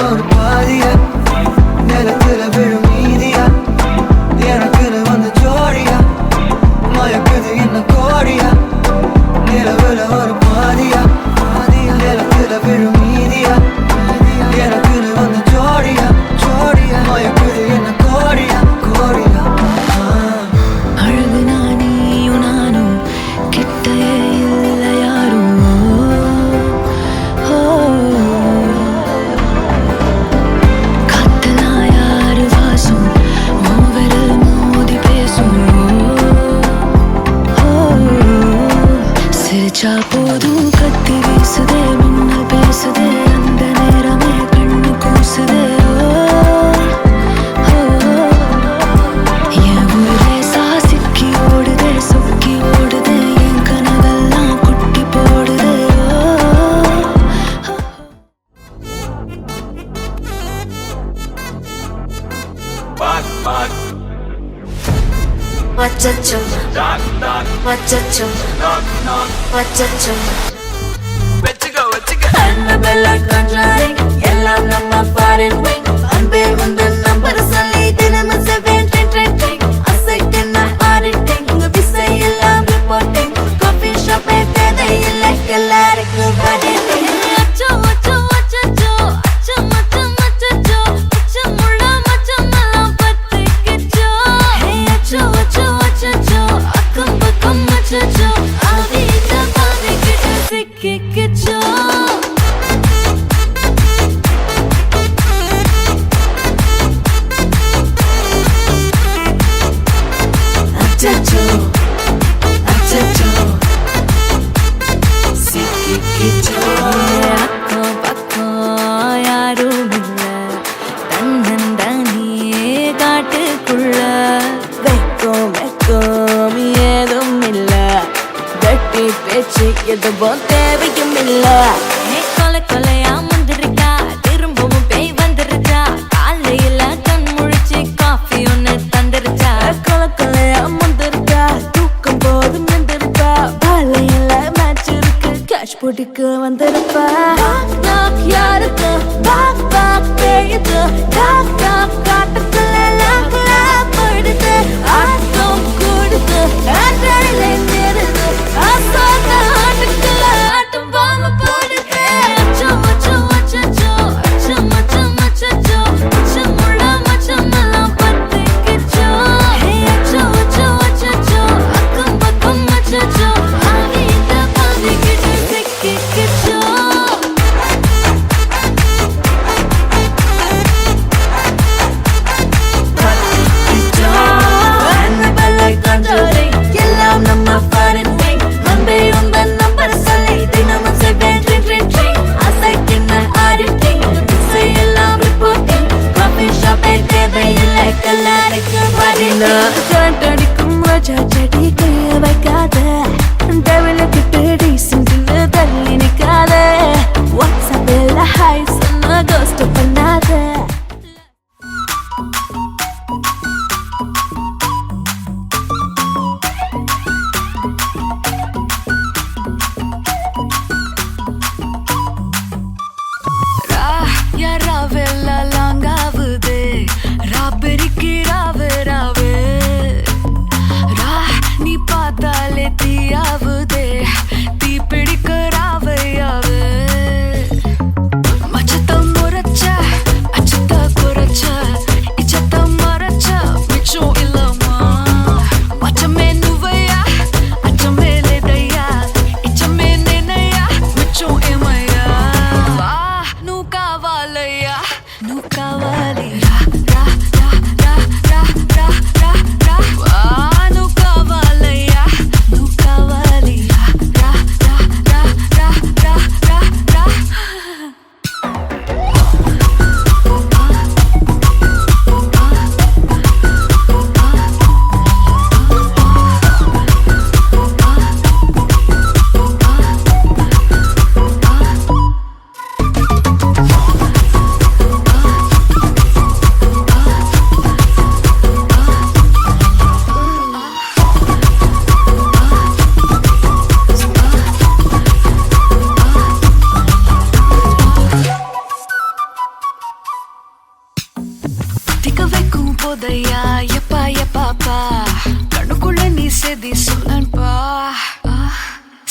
ஒரு பாதியா நிலத்துல விழும் மீதியா எனக்குன்னு வந்து ஜோடியா மயக்குது என்ன கோடியா நிலவுல ஒரு பாதியா நிலத்துல விழும் மீதியா எனக்குன்னு வந்து ஜோடியா மயக்குது என்ன கோடியா அழகு நானும் நானும் கிட்டே இல்லை யாரும் காத்தலா யாரு வாசம் விரல் மோதி பேசும் சிரிச்சா போதும் கத்தி வீசுதே மின்னல் பேசுதே அந்த நேரமே கண்ணு கூசுதே என் ஊரே சாசிக்கி ஓடுதே சொக்கி ஓடுதே என் கனவெல்லாம் குட்டி போடுதே Machacho, machacho, machacho. Annabella conjuring, எல்லாம் நம்ம foreign wing. அன்பே உந்தன் நம்பர் சொல்லி தினமும் 7 ட்ரெண்டிங். அசைக்கின auditing, உங்க விசை எல்லாம் reporting. Coffee shop தேவையில்லை எல்லாருக்கும் auditing. அச்சோ அச்சோ அச்சோ அச்சோ மச்சம் மச்சோ அச்சமுள்ள மச்சமெல்லாம் பத்திக்கிச்சோ. ஹே அச்சோ அச்சோ அச்சோ அக்கம் பக்கம் அச்சோ ஆவித பாவிக்கிட்டு சிக்கிக்கிச்சோ. Achacho, achacho, சிக்கிக்கிச்சோ. அக்கம் பக்கம் யாரும் இல்ல தன்னந்தனியே காட்டுக்குள்ள வெக்கம் வெக்கம் ஏதும் இல்ல வெட்டி பேச்சு எதுவும் தேவையும் இல்ல. கொலை கொலையா முந்திருக்கா திரும்பவும் பேய் வந்துருச்சா காலையில கண் முழிச்சு காஃபி ஒன்னு தந்துருச்சா. கொலை கொலையா முந்திருக்கா தூக்கம் போதும் நின்றுருக்கா பாலையில மேட்ச் இருக்கு கேஷ் போட்டுக்கு வந்திருப்பா. யாருக்கு பாக் பாக் பேயுது டாக் டாக் காட்டுக்குள்ள லாக் லாக் படுது ஆட்டம் கூடுது ஆட்டடிலே நேருது ஆசாக ஆட்டுக்குள்ள ஆட்டம் பாம்பு போடுது. அச்சோ அச்சோ அச்சோ அச்சோ மச்சம் மச்சோ அச்சமுள்ள மச்சமெல்லாம் பத்திக்கிச்சோ. ஹே அச்சோ அச்சோ அச்சோ அக்கம் பக்கம் அச்சோ ஆவித பாவிக்கிட்டு சிக்கிக்கிச்சோ. Annabella conjuring, எல்லாம் நம்ம foreign wing. அன்பே உந்தன் நம்பர் சொல்லி தினமும் 7 ட்ரெண்டிங். அசைக்கின auditing, விசை எல்லாம் reporting. Coffee shop தேவையில்லை எல்லாருக்கும் auditing. காட்டடிக்கும் ரோஜா செடி கைய வைக்காத டெவல கிட்ட டீசென்ட்ல தள்ளி நிக்காத வாட்ஸ்அப்ல ஹாய் சொன்ன கோஸ்ட் பண்ணாத. யாராவெல்லாம் லாங்காவுதே ராபெரிக்கு ராவு ராவு ரா நீ பார்த்தாலே தீயாவுதே தீ பிடிக்க ராவையாவு. மச்சத்தம் முறைச்ச அச்சத்த குறைச்ச இச்சத்தம் மறைச்ச மிச்சம் இல்லம்மா. மச்சமே நுவையா அச்சமே லேதையா இச்சமே நேனையா மிச்சம் ஏமையா. வா நூ காவாலையா நூ காவாலி ரா ரா ரா ரா ரா ரா ரா வா நூ காவாலையா நூ காவாலி ரா ரா ரா ரா ரா ரா ரா. போதையா எப்பா எப்பாப்பா கண்ணுக்குள்ள நீ செதி சொல்லன்பா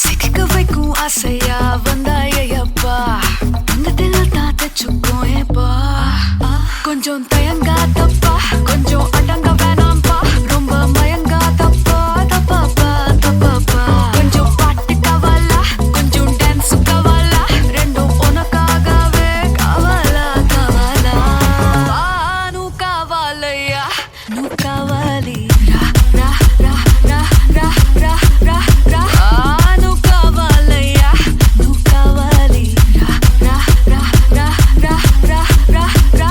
சிக்க வைக்கும் ஆசையா வந்தாயப்பா தங்கத்தில் தான் தச்சுக்கும் ஏப்பா கொஞ்சம் தயங்காதப்பா கொஞ்சம் அடங்க வேணாம்பா ரொம்ப மயங்காதப்பா தப்பாப்பா தப்பாப்பா கொஞ்சம் பாட்டு கவலா கொஞ்சம் டான்ஸ் கவலா ரெண்டும் உனக்காகவே கவலா கவலா நூ கவலையா நூ கவலி ரா ரா ரா ரா ரா ரா ரா ரா நூ கவலையா நூ கவலி ரா ரா ரா ரா ரா ரா ரா ரா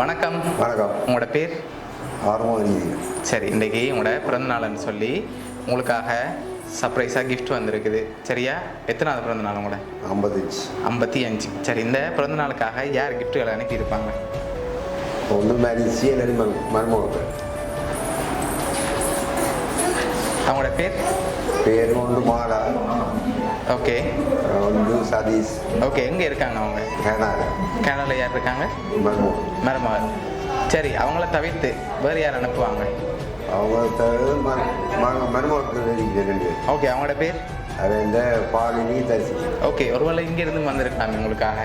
வணக்கம். வணக்கம். உங்களோட பேர்? ஆர்வம். சரி, இன்றைக்கி உங்களோட பிறந்தநாள்னு சொல்லி உங்களுக்காக சர்ப்ரைஸாக கிஃப்ட் வந்திருக்குது. சரியா? எத்தனாவது பிறந்தநாள் உங்களோட? 55. சரி, இந்த பிறந்தநாளுக்காக யார் கிஃப்ட்டுகளை அனுப்பியிருப்பாங்க? ஒன்று மேரிசி மருமகள். அவங்களோட பேர் ஒன்று மாலா. ஓகே. ஒன்று சதீஷ். ஓகே. எங்கே இருக்காங்க அவங்க? கனடாவில். யார் இருக்காங்க? மருமகள். சரி, அவங்கள தவிர்த்து வேறு யார் அனுப்புவாங்க? மருமகளுக்கு. ஓகே. அவங்களோட பேர்? அது இந்த பாலினி தரிசி. ஓகே. ஒருவேளை இங்கேருந்து வந்திருக்காங்க உங்களுக்காக?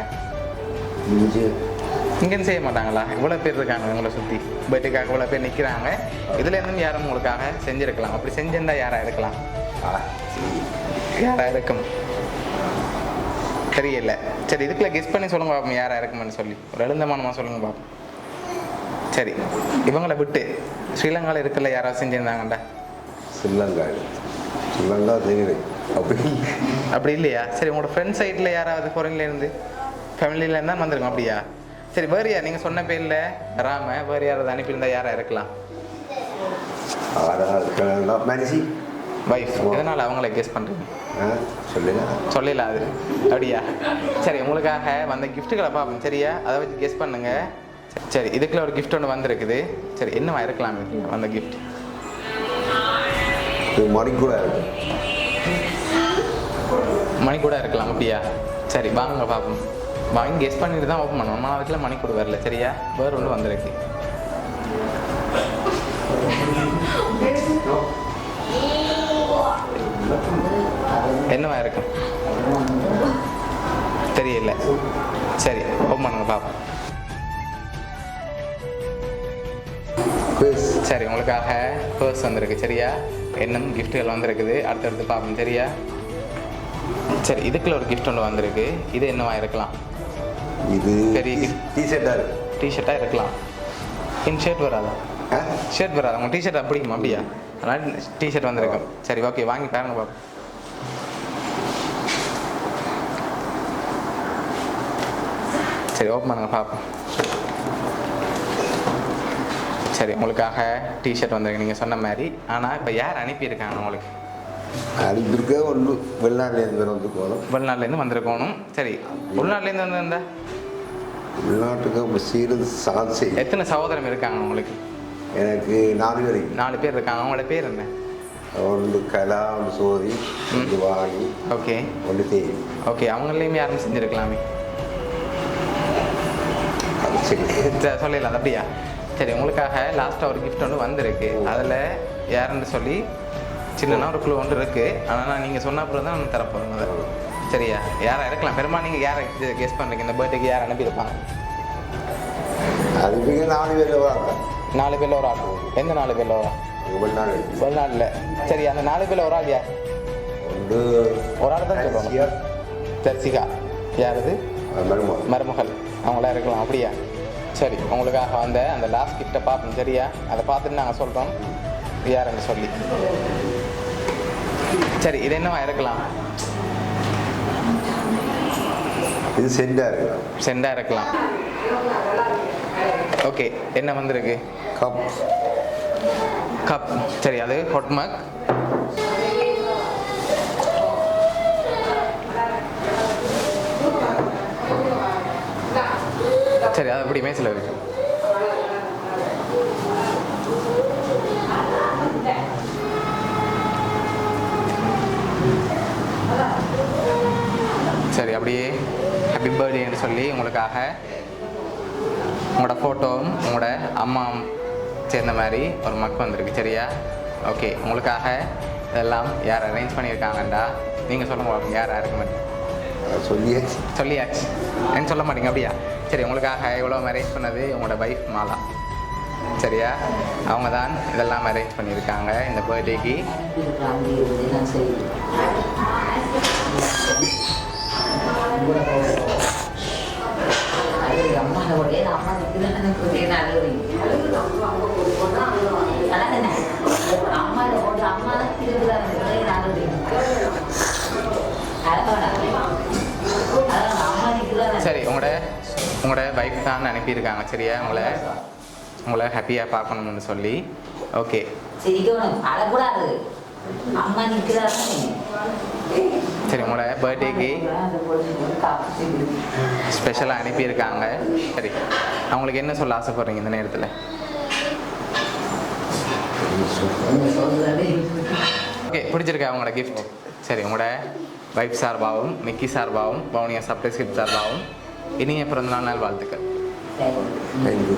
இங்கேன்னு செய்ய மாட்டாங்களா? இவ்வளோ பேர் இருக்காங்க உங்களை சுற்றி, பர்த்டேக்காக இவ்வளோ பேர் நிற்கிறாங்க. இதுலேருந்து யாரும் உங்களுக்காக செஞ்சுருக்கலாம். அப்படி செஞ்சிருந்தா யாராக இருக்கலாம்? யாராக இருக்கும் தெரியல. சரி, இதுக்குள்ள கெஸ் பண்ணி சொல்லுங்க பார்ப்போம் யாராக இருக்குமென்னு சொல்லி. ஒரு எழுந்தமானமாக சொல்லுங்க பார்ப்போம். சரி, இவங்களை விட்டு ஸ்ரீலங்காவில் இருக்கல யாராவது செஞ்சுருந்தாங்கண்டா? ஸ்ரீலங்கா தெரியல. அப்படி இல்லையா? சரி, உங்களோட ஃப்ரெண்ட் சைட்டில் யாராவது ஃபாரின்லேருந்து ஃபேமிலியிலேருந்து தான் வந்திருக்கோம். அப்படியா? சரி, வேறு யார் நீங்கள் சொன்ன பேரில் ராம வேறு யாராவது அனுப்பியிருந்தா யாராக இருக்கலாம்? வைஃப். எதனால் அவங்கள கெஸ் பண்ணுறீங்க? சொல்லலாம் அது. அப்படியா? சரி, உங்களுக்காக வந்த கிஃப்ட்டுகளை பார்ப்போம். சரியா? அதை வச்சு கெஸ் பண்ணுங்க. சரி, இதுக்குள்ள ஒரு கிஃப்ட் ஒன்று வந்திருக்குது. சரி, என்னவா இருக்கலாம் வந்த கிஃப்ட்? மணி கூட இருக்கலாம். அப்படியா? சரி, வாங்க பார்ப்போம். வாங்கி கெஸ் பண்ணிட்டு தான் ஓப்பன் பண்ணுவோம். ஆனால் அதுக்குள்ள மணி கூட வரல. சரியா? வேறு ஒன்று வந்திருக்கு. என்னவா இருக்கும் தெரியல. சரி, ஓப்பன் பண்ணுங்க பார்ப்போம். சரி, உங்களுக்காக பர்ஸ் வந்திருக்கு. சரியா? இன்னும் கிஃப்ட்டுகள் வந்திருக்குது. அடுத்தடுத்து பார்ப்போம். சரியா? சரி, இதுக்குள்ள ஒரு கிஃப்ட் ஒன்று வந்திருக்கு. இது என்னவா இருக்கலாம்? இது பெரிய டிஷர்ட்டாக இருக்கலாம். ஷர்ட் வராதா? ஷர்ட் வராதா? உங்கள் டிஷர்ட் அப்படிக்குமா? அப்படியா? அதனால் டிஷர்ட் வந்திருக்கும். சரி, ஓகே, வாங்கி பாருங்க பார்ப்போம். சரி, ஓப்பன் பண்ணுங்க பார்ப்போம். சரி, உங்களுக்காக டிஷர்ட் வந்திருக்கு நீங்கள் சொன்ன மாதிரி. ஆனால் இப்போ யார் அனுப்பியிருக்காங்க உங்களுக்கு? அனுப்பியிருக்க ஒன்று வெளிநாட்டிலேருந்து வந்துருக்கணும். வெளிநாட்டிலேருந்து வந்திருக்கணும். சரி, உள்நாட்டிலேருந்து வந்திருந்தா? உள்நாட்டுக்கு சீரது சாதி. எத்தனை சகோதரம் இருக்காங்க உங்களுக்கு? எனக்கு 4 பேர். 4 பேர் இருக்காங்க. அவங்களோட பேர் என்ன? ஒன்று கலா, ஒன்று சோதி, ஒன்று வாணி. ஓகே. ஒன்று தேவி. ஓகே. அவங்களையும் யாரும் செஞ்சுருக்கலாமே? சொல்லிடலாம் அப்படியா? சரி, உங்களுக்காக லாஸ்ட்டாக ஒரு கிஃப்ட் ஒன்று வந்திருக்கு. அதில் யாருன்னு சொல்லி சின்னனா ஒரு குழு ஒன்று இருக்குது. ஆனால் நீங்கள் சொன்ன அப்புறம் தான் நான் தரப்போகிறேன் அதை. சரியா? யாராக இருக்கலாம்? பெரும்பாலும் நீங்கள் யாரை கெஸ் பண்ணுறீங்க? இந்த பர்த்டேக்கு யார் அனுப்பியிருப்பாங்க? அதுக்கு 4 பேர் வராங்க. 4 பேரில் ஒரு ஆள். எந்த 4 பேரில் ஒரு ஆள்? வெளிநாடு வெளிநாட்டில். சரி, அந்த 4 பேரில் ஒரு ஆள் யார்? ஒரு ஆள் தான் சொல்லுவாங்க. தர்சிகா. யார் அது? மருமகள். அவங்களாம் இருக்கலாம். அப்படியா? சரி, உங்களுக்காக வந்த அந்த லாஸ்ட் கிஃப்ட்டை பார்ப்போம். சரியா? அதை பார்த்துட்டு நாங்கள் சொல்கிறோம் யாருன்னு சொல்லி. சரி, இது என்னவா இருக்கலாம்? இது செண்டா இருக்கலாம். செண்டா இருக்கலாம். ஓகே, என்ன வந்திருக்கு? கப். கப். சரி, அது ஹாட் மக். சரி, அது அப்படி மேசில் இருக்கு. சரி, அப்படியே ஹாப்பி பர்த்டேன்னு சொல்லி உங்களுக்காக உங்களோட ஃபோட்டோவும் உங்களோட அம்மாவும் சேர்ந்த மாதிரி ஒரு மக் வந்திருக்கு. சரியா? ஓகே, உங்களுக்காக இதெல்லாம் யார் அரேஞ்ச் பண்ணியிருக்காங்கண்டா நீங்கள் சொல்லுங்க. யார் இருக்க மாட்டீங்க? சொல்லியாச்சு. என்ன சொல்ல மாட்டீங்க? அப்படியா? சரி, உங்களுக்காக இவ்வளோ அரேஞ்ச் பண்ணது உங்களோட வைஃப் மாலா. சரியா? அவங்க தான் இதெல்லாம் அரேஞ்ச் பண்ணியிருக்காங்க இந்த பர்த்டேக்கு. சரி, உங்களோட வைஃப் தான் அனுப்பியிருக்காங்க. சரியா? உங்களை ஹாப்பியாக பார்க்கணும்னு சொல்லி. ஓகே, சரி, உங்களோட பர்த்டேக்கு ஸ்பெஷலாக அனுப்பியிருக்காங்க. சரி, அவங்களுக்கு என்ன சொல்ல ஆசைப்படுறீங்க இந்த நேரத்தில்? ஓகே, பிடிச்சிருக்கா அவங்களோட கிஃப்ட்? சரி, உங்களோட வைஃப் சார்பாகவும் மிக்கி சார்பாகவும் பவுனியா சர்ப்ரைஸ் கிஃப்ட் சார்பாகவும் இனிய பிறந்தநாள் வாழ்த்துக்கள். தேங்க்யூ.